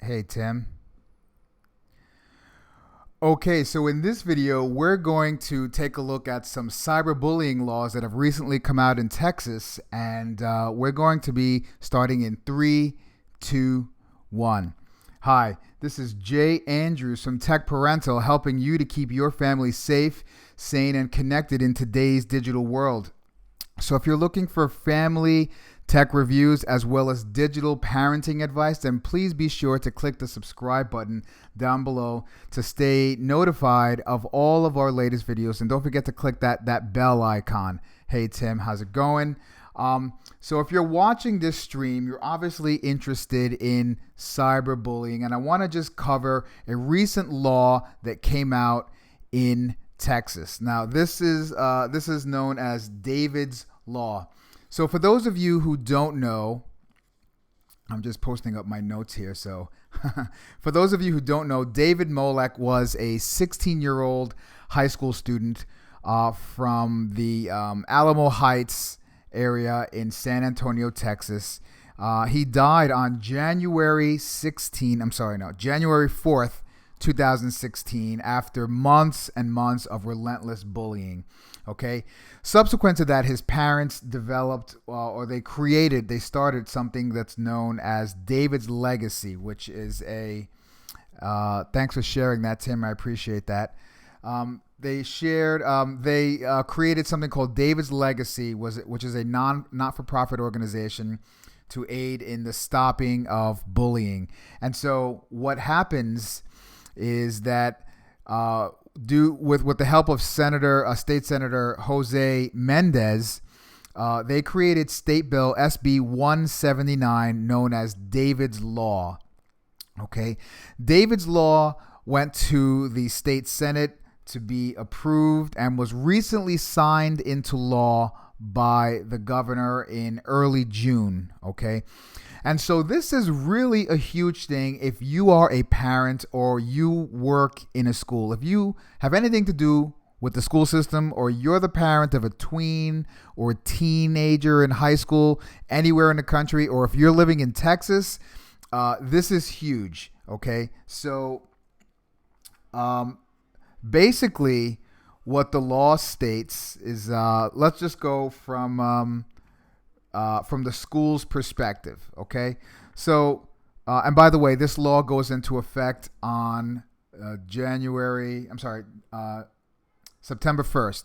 Hey, Tim. Okay, so in this video, we're going to take a look at some cyberbullying laws that have recently come out in Texas, and we're going to be starting in 3, 2, 1. Hi, this is Jay Andrews from Tech Parental, helping you to keep your family safe, sane, and connected in today's digital world. So if you're looking for family tech reviews as well as digital parenting advice, then please be sure to click the subscribe button down below to stay notified of all of our latest videos. And don't forget to click that bell icon. Hey, Tim, how's it going? So if you're watching this stream, you're obviously interested in cyberbullying. And I want to just cover a recent law that came out in Texas. Now, this is known as David's Law. So for those of you who don't know, I'm just posting up my notes here. So for those of you who don't know, David Molek was a 16-year-old high school student from the Alamo Heights area in San Antonio, Texas. He died on January 4th, 2016, after months and months of relentless bullying. Okay. Subsequent to that, his parents developed they started something that's known as David's Legacy, which is thanks for sharing that, Tim. I appreciate that. They created something called David's Legacy, which is a not-for-profit organization to aid in the stopping of bullying. And so what happens is that with the help of State Senator Jose Mendez, they created State Bill SB 179, known as David's Law. Okay, David's Law went to the state Senate to be approved and was recently signed into law by the governor in early June. Okay. And so this is really a huge thing if you are a parent or you work in a school. If you have anything to do with the school system, or you're the parent of a tween or teenager in high school anywhere in the country, or if you're living in Texas, this is huge. Okay. So basically what the law states is, let's just go from the school's perspective, okay? So, and by the way, this law goes into effect on September 1st.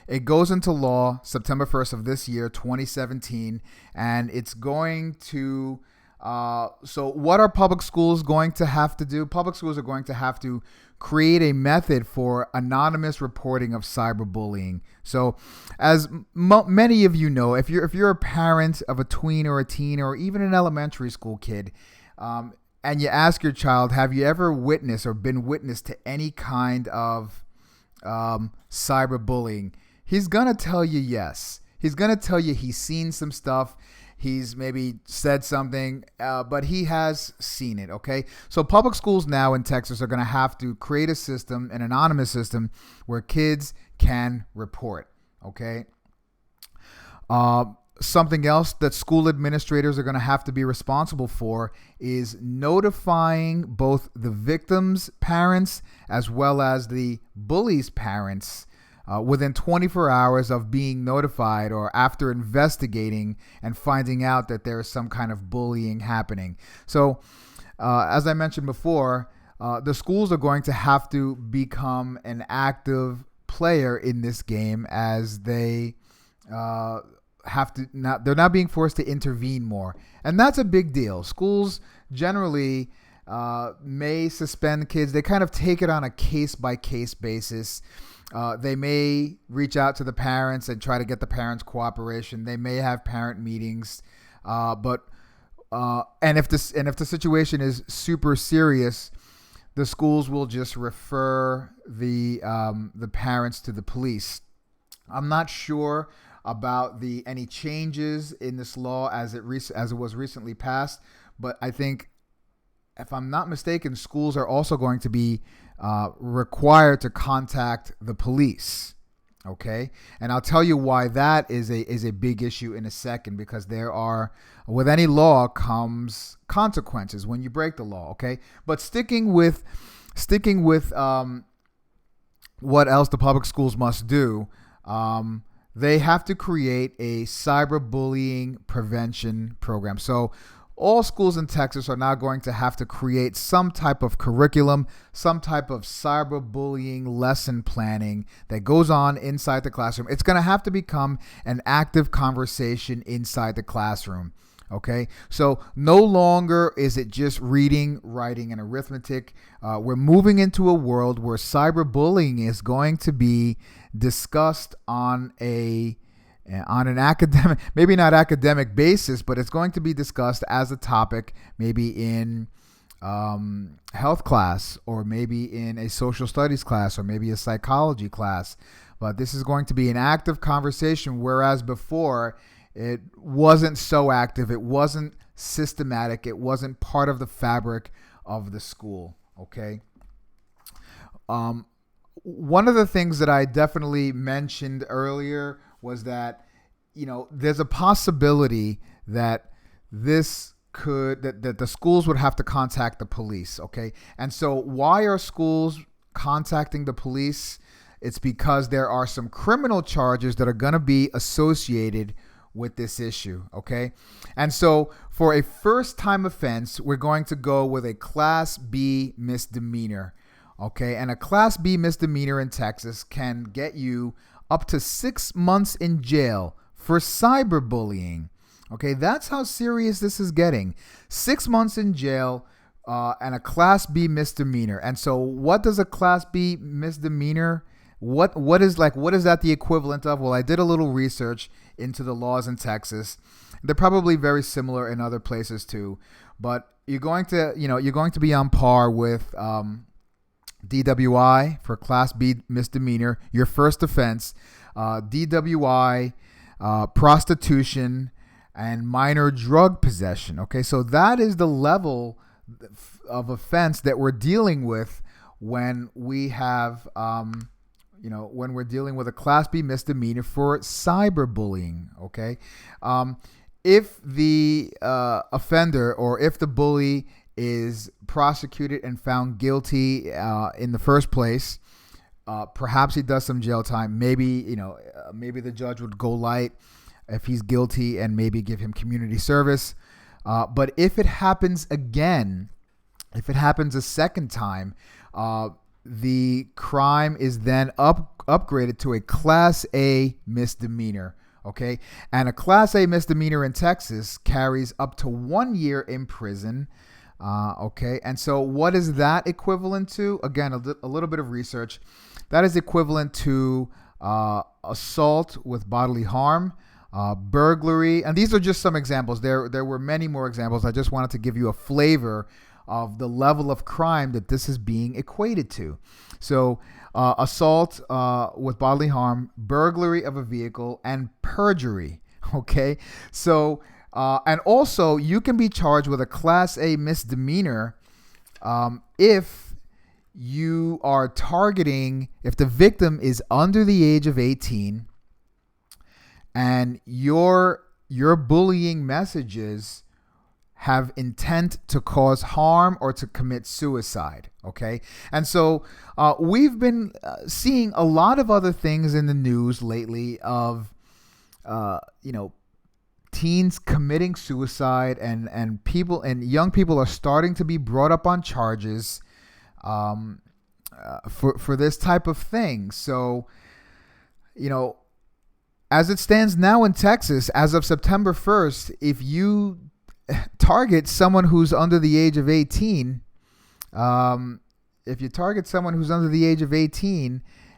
It goes into law September 1st of this year, 2017, and it's going to, so what are public schools going to have to do? Public schools are going to have to create a method for anonymous reporting of cyberbullying. So as many of you know, if you're a parent of a tween or a teen or even an elementary school kid, and you ask your child, have you ever witnessed or been witness to any kind of cyberbullying? He's going to tell you yes. He's going to tell you he's seen some stuff. He's maybe said something, but he has seen it, okay? So public schools now in Texas are going to have to create a system, an anonymous system, where kids can report, okay? Something else that school administrators are going to have to be responsible for is notifying both the victims' parents as well as the bullies' parents within 24 hours of being notified or after investigating and finding out that there is some kind of bullying happening. So, as I mentioned before, the schools are going to have to become an active player in this game, as they they're not being forced to intervene more. And that's a big deal. Schools generally may suspend kids. They kind of take it on a case-by-case basis. They may reach out to the parents and try to get the parents' cooperation. They may have parent meetings, and if the situation is super serious, the schools will just refer the parents to the police. I'm not sure about any changes in this law as it was recently passed, but I think, if I'm not mistaken, schools are also going to be required to contact the police. Okay, and I'll tell you why that is a big issue in a second, because there are, with any law comes consequences when you break the law. Okay, but sticking with what else the public schools must do, they have to create a cyberbullying prevention program. So all schools in Texas are now going to have to create some type of curriculum, some type of cyberbullying lesson planning that goes on inside the classroom. It's going to have to become an active conversation inside the classroom. Okay, so no longer is it just reading, writing, and arithmetic. We're moving into a world where cyberbullying is going to be discussed on an academic, maybe not academic basis, but it's going to be discussed as a topic, maybe in health class, or maybe in a social studies class, or maybe a psychology class. But this is going to be an active conversation, whereas before it wasn't so active. It wasn't systematic. It wasn't part of the fabric of the school. Okay. One of the things that I definitely mentioned earlier was that, there's a possibility that that the schools would have to contact the police. Okay. And so why are schools contacting the police? It's because there are some criminal charges that are going to be associated with this issue. Okay. And so for a first time offense, we're going to go with a Class B misdemeanor. Okay. And a Class B misdemeanor in Texas can get you up to 6 months in jail for cyberbullying. Okay. That's how serious this is getting. 6 months in jail and a Class B misdemeanor. And so what does a Class B misdemeanor, what is that the equivalent of? Well, I did a little research into the laws in Texas. They're probably very similar in other places too, but you're going to be on par with DWI for Class B misdemeanor, your first offense, DWI, prostitution, and minor drug possession. Okay, so that is the level of offense that we're dealing with when we have when we're dealing with a Class B misdemeanor for cyberbullying. Okay. If the offender, or if the bully is prosecuted and found guilty in the first place, perhaps he does some jail time. Maybe the judge would go light if he's guilty and maybe give him community service. But if it happens again, if it happens a second time, the crime is then upgraded to a Class A misdemeanor. Okay. And a Class A misdemeanor in Texas carries up to 1 year in prison. Okay. And so what is that equivalent to? Again, a little bit of research. That is equivalent to assault with bodily harm, burglary. And these are just some examples. There were many more examples. I just wanted to give you a flavor of the level of crime that this is being equated to. So assault with bodily harm, burglary of a vehicle, and perjury. Okay. So, and also you can be charged with a Class A misdemeanor if you are targeting, if the victim is under the age of 18 and your bullying messages have intent to cause harm or to commit suicide. Okay. And so we've been seeing a lot of other things in the news lately of, teens committing suicide, and people and young people are starting to be brought up on charges for this type of thing. So, as it stands now in Texas, as of September 1st, if you target someone who's under the age of 18,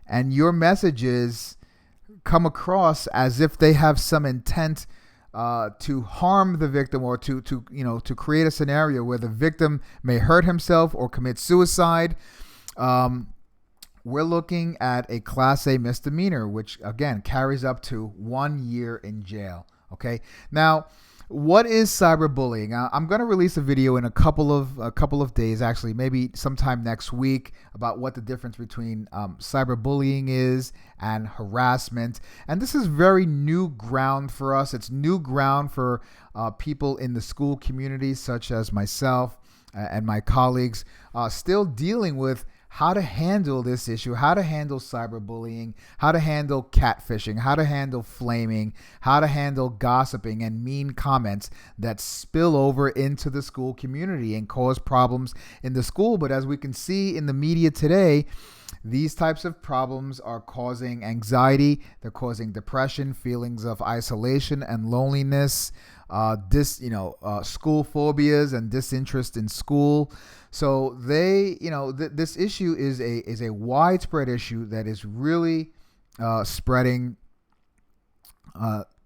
and your messages come across as if they have some intent to harm the victim, or to create a scenario where the victim may hurt himself or commit suicide, we're looking at a Class A misdemeanor, which again carries up to 1 year in jail. Okay. Now, What is cyberbullying? I'm going to release a video in a couple of days, actually, maybe sometime next week, about what the difference between cyberbullying is and harassment. And this is very new ground for us. It's new ground for people in the school community, such as myself and my colleagues, still dealing with how to handle this issue, how to handle cyberbullying, how to handle catfishing, how to handle flaming, how to handle gossiping and mean comments that spill over into the school community and cause problems in the school. But as we can see in the media today, these types of problems are causing anxiety, they're causing depression, feelings of isolation and loneliness, school phobias and disinterest in school. So this issue is a widespread issue that is really spreading.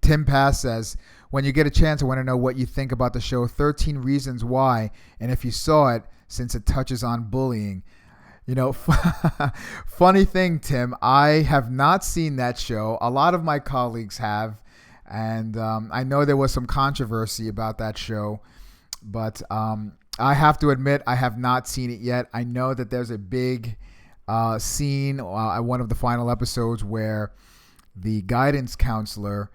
Tim Pass says, when you get a chance, I want to know what you think about the show 13 Reasons Why, and if you saw it, since it touches on bullying. Funny thing, Tim, I have not seen that show. A lot of my colleagues have, and I know there was some controversy about that show, but I have to admit I have not seen it yet. I know that there's a big scene at one of the final episodes where the guidance counselor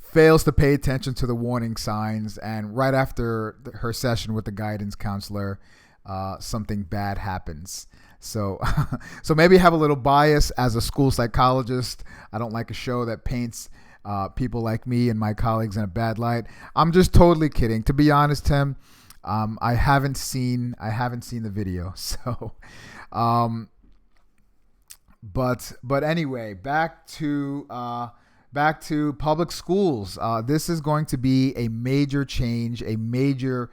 fails to pay attention to the warning signs, and right after her session with the guidance counselor, something bad happens. So maybe I have a little bias as a school psychologist. I don't like a show that paints people like me and my colleagues in a bad light. I'm just totally kidding. To be honest, Tim, I haven't seen the video. So, but anyway, back to public schools. This is going to be a major change, a major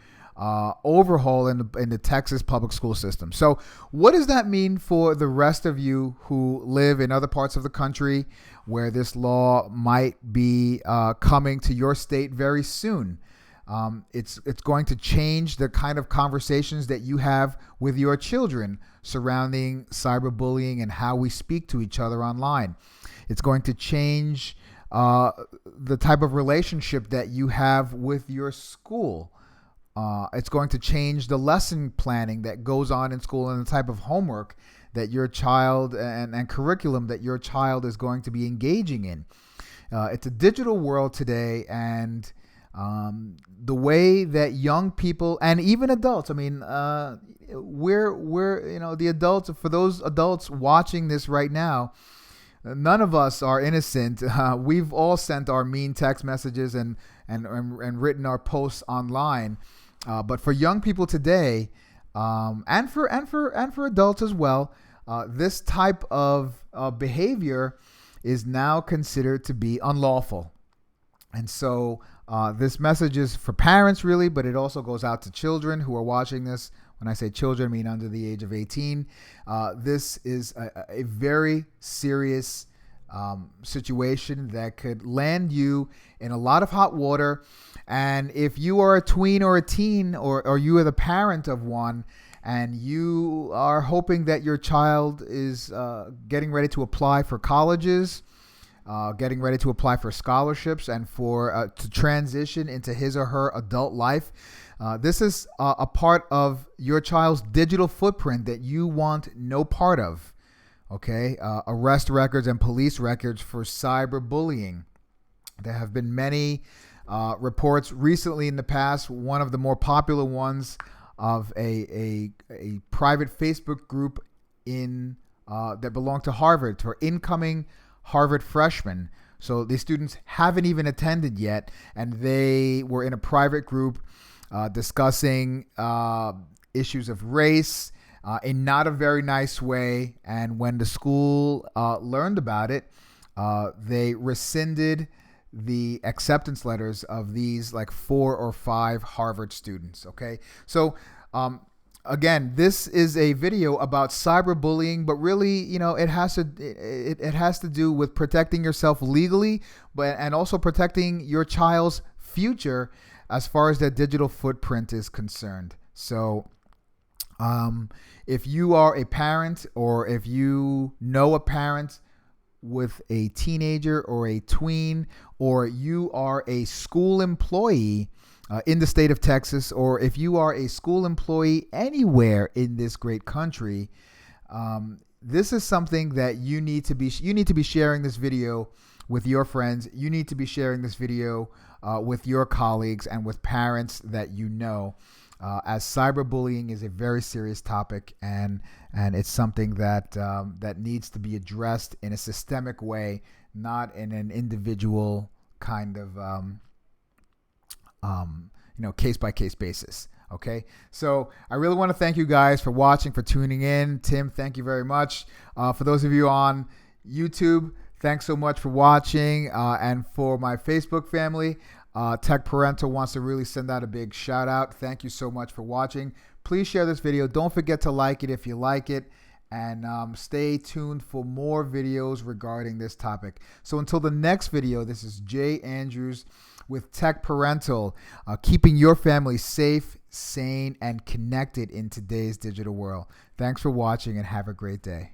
overhaul in the Texas public school system. So what does that mean for the rest of you who live in other parts of the country where this law might be coming to your state very soon? It's going to change the kind of conversations that you have with your children surrounding cyberbullying and how we speak to each other online. It's going to change the type of relationship that you have with your school. It's going to change the lesson planning that goes on in school and the type of homework that your child and curriculum that your child is going to be engaging in. It's a digital world today, and the way that young people and even adults, we're the adults, for those adults watching this right now, none of us are innocent. We've all sent our mean text messages and written our posts online. But for young people today, and for adults as well, this type of behavior is now considered to be unlawful. And so this message is for parents, really, but it also goes out to children who are watching this. When I say children, I mean under the age of 18. This is a very serious situation that could land you in a lot of hot water. And if you are a tween or a teen, or you are the parent of one, and you are hoping that your child is getting ready to apply for colleges, getting ready to apply for scholarships, and for to transition into his or her adult life, this is a part of your child's digital footprint that you want no part of. Okay, arrest records and police records for cyberbullying. There have been many reports recently in the past. One of the more popular ones of a private Facebook group that belonged to Harvard for incoming Harvard freshmen. So the students haven't even attended yet, and they were in a private group discussing issues of race in not a very nice way. And when the school learned about it, they rescinded the acceptance letters of these 4 or 5 Harvard students. Okay, so again, this is a video about cyberbullying, but really, it has to do with protecting yourself legally, and also protecting your child's future as far as their digital footprint is concerned. So if you are a parent, or if you know a parent with a teenager or a tween, or you are a school employee in the state of Texas, or if you are a school employee anywhere in this great country, this is something that you need to be sharing this video with your friends. You need to be sharing this video with your colleagues and with parents that you know, as cyberbullying is a very serious topic, and it's something that that needs to be addressed in a systemic way, not in an individual kind of case by case basis. Okay, so I really want to thank you guys for watching, for tuning in. Tim, thank you very much. For those of you on YouTube, thanks so much for watching. And for my Facebook family, Tech Parental wants to really send out a big shout out. Thank you so much for watching. Please share this video. Don't forget to like it if you like it. And stay tuned for more videos regarding this topic. So until the next video, this is Jay Andrews with Tech Parental, keeping your family safe, sane, and connected in today's digital world. Thanks for watching and have a great day.